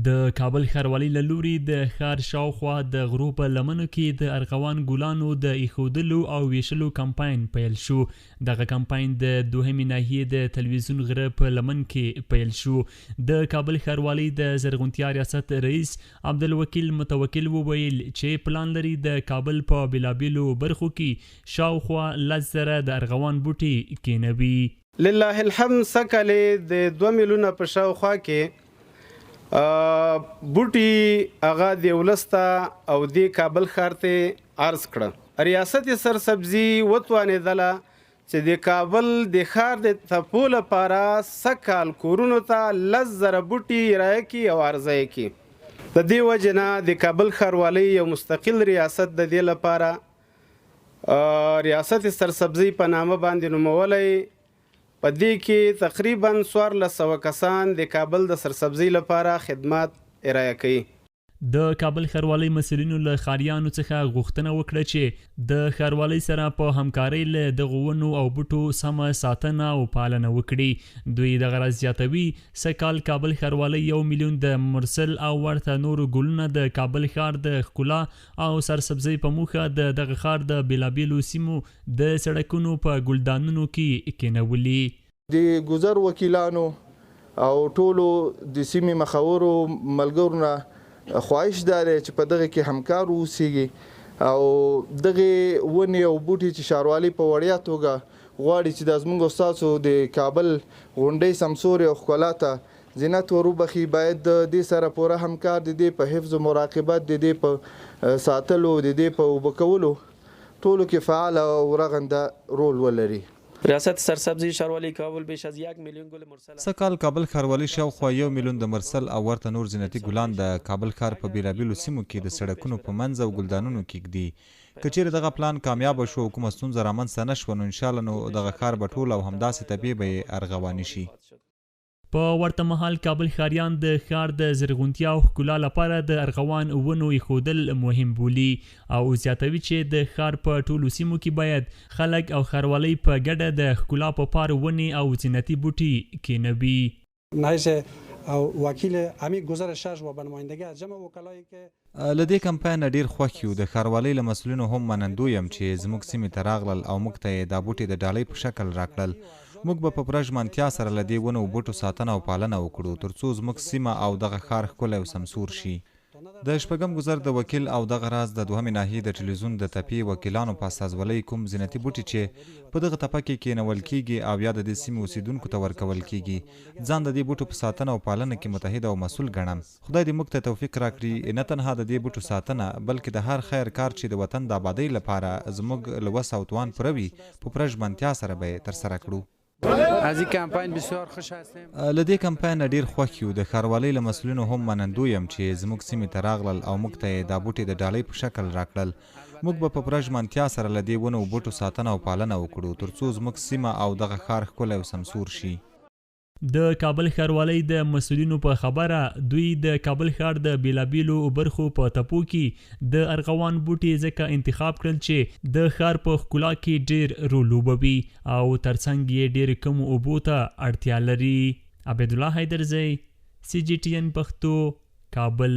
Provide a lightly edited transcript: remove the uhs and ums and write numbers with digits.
د کابل ښاروالۍ له لوري د ښار شاوخوا د غرو په لمنو کې د ارغوان ګلانو د ېښودلو او وېشلو کمپاین پیل شو. دغه کمپاین د دوهمې ناحیې د تلویزیون غره په لمن کې پیل شو. د کابل ښاروالۍ د زرغونتیا ریاست رئیس عبدالوکیل متوکل وویل چې پلان لري د کابل په بېلابېلو برخو کې شاوخوا 10,000 د ارغوان بوټي کېنوي. لله الحمد سکلې د 2 میلیونه په شاوخوا کې بوټي هغه د ولسته او د کابل ښار ته عرض کړه. ریاست سرسبزي وتوانېدله چې د کابل د ښار د تپو لپاره سږ کورونو ته 10,000 بوټي رایه کړي او عرضه یې کړي. د دې وجې نه د کابل ښاروالۍ یو مستقل ریاست د دې لپاره ریاست سرسبزي په نامه باندې نومولی. په دې کې تقریبا 1400 کسان د کابل د سرسبزي لپاره خدمات ارائه کوي. د کابل ښاروالۍ مسؤلینو له ښاریانو څخه غوښتنه وکړه چې د ښاروالۍ سره په همکارۍ له دغو ونو او بوټو سمه ساتنه او پالنه وکړي. دوی دغه راز زیاتوي سږ کال کابل ښاروالۍ 1 میلیون د مرسل او ورته نورو ګلونه د کابل ښار د ښکلا او سرسبزۍ په موخه د دغه ښار د بېلابېلو سیمو د سړکونو په ګلدانونو کې کېنولي. د ګذر وکیلانو او ټولو د سیمې مخورو ملګرو نه خواهش داره چې په دغه کې همکار اوسیږي او دغه ونې او بوټي چې ښاروالۍ په وړیا توګه غواړي چې د زموږ ستاسو د کابل غونډۍ سمسورې او ښکلا ته زینت وروبخي، باید د دې سره پوره همکار د دې په حفظ و مراقبت، د دې په ساتلو، د دې په اوبه کولو ټولو کې فعال او رغنده رول ولري. ریاست سرسبزی ښاروالۍ کابل بیش از 1 میلیون گل مرسل سږ کال کابل ښاروالۍ شاوخوا 1 میلیون د مرسل او ورته نور زینتي ګلان د کابل ښار په بېلابېلو سیمو کې د سړکونو په منځ او ګلدانونو کې ږدي. که چیرې دغه پلان کامیابه شو او کومه ستونزه رامنځته نه شوه، نو انشاءالله نو دغه ښار به ټول او همداسې طبیعي به یې ارغواني شي. په ورته مهال کابل ښاریان د ښار د زرغونتیا او ښکلا لپاره د ارغوان ونو ایښودل مهم بولي او زیاتوي چې د ښار په ټولو سیمو کې باید خلک او ښاروالۍ په ګډه د ښکلا په پار ونې او زینتي بوټي کېنوي. نایز وکیل همین گذر شهر و به نمایندگی از جمع وکلایی که له دې کمپاین ډیر خوښ یو. د ښاروالۍ له مسؤلینو هم منندوی یم چې زموږ سیمې ته راغلل او موږ ته یې دا بوټي د ډالۍ په شکل راکړل. موږ به په پوره ژمنتیا سره له دې ونو او بوټو ساتنه او پالنه وکړو ترڅو زموږ سیمه او دغه ښار ښکلی او سمسور شي. د شپږم ګذر د وکیل او دغه راز د دوهمې ناحیې د ټلویزیون د تپې وکیلانو په استازولۍ کوم زینتي بوټي چې په دغه تپه کې کېنول کېږي او یا د دې سیمې اوسیدونکو ته ورکول کېږي، ځان د دې بوټو په ساتنه او پالنه کې متحد او مسؤل ګڼم. خدای دې موږ ته توفیق راکړي، نه تنها د دې بوټو ساتنه بلکې د هر خیر کار چې د وطن د آبادۍ لپاره زموږ له وس او توان پوره وي په پوره ژمنتیا سره به یې ترسره کړو. از این کمپاین بسیار خوش هستیم. له دې کمپاین ډیر خوښ یو. د ښاروالۍ له مسؤلینو هم منندوی یم چې زموږ سیمې ته راغلل او موږ ته یې دا بوټي د ډالۍ په شکل راکړل. موږ به په پوره ژمنتیا سره له دې ونو او بوټو ساتنه او پالنه وکړو ترڅو زموږ سیمه او دغه ښار ښکلی او سمسور شي. د کابل ښاروالۍ د مسؤلینو په خبره دوی د کابل ښار د بېلابېلو برخو په تپو کې د ارغوان بوټي ځکه انتخاب کړل چې د ښار په ښکلا کې ډېر رول لوبوي او ترڅنګ یې ډېرې کمو اوبو ته اړتیا لري. عبیدالله حیدرزی، CGTN پښتو، کابل.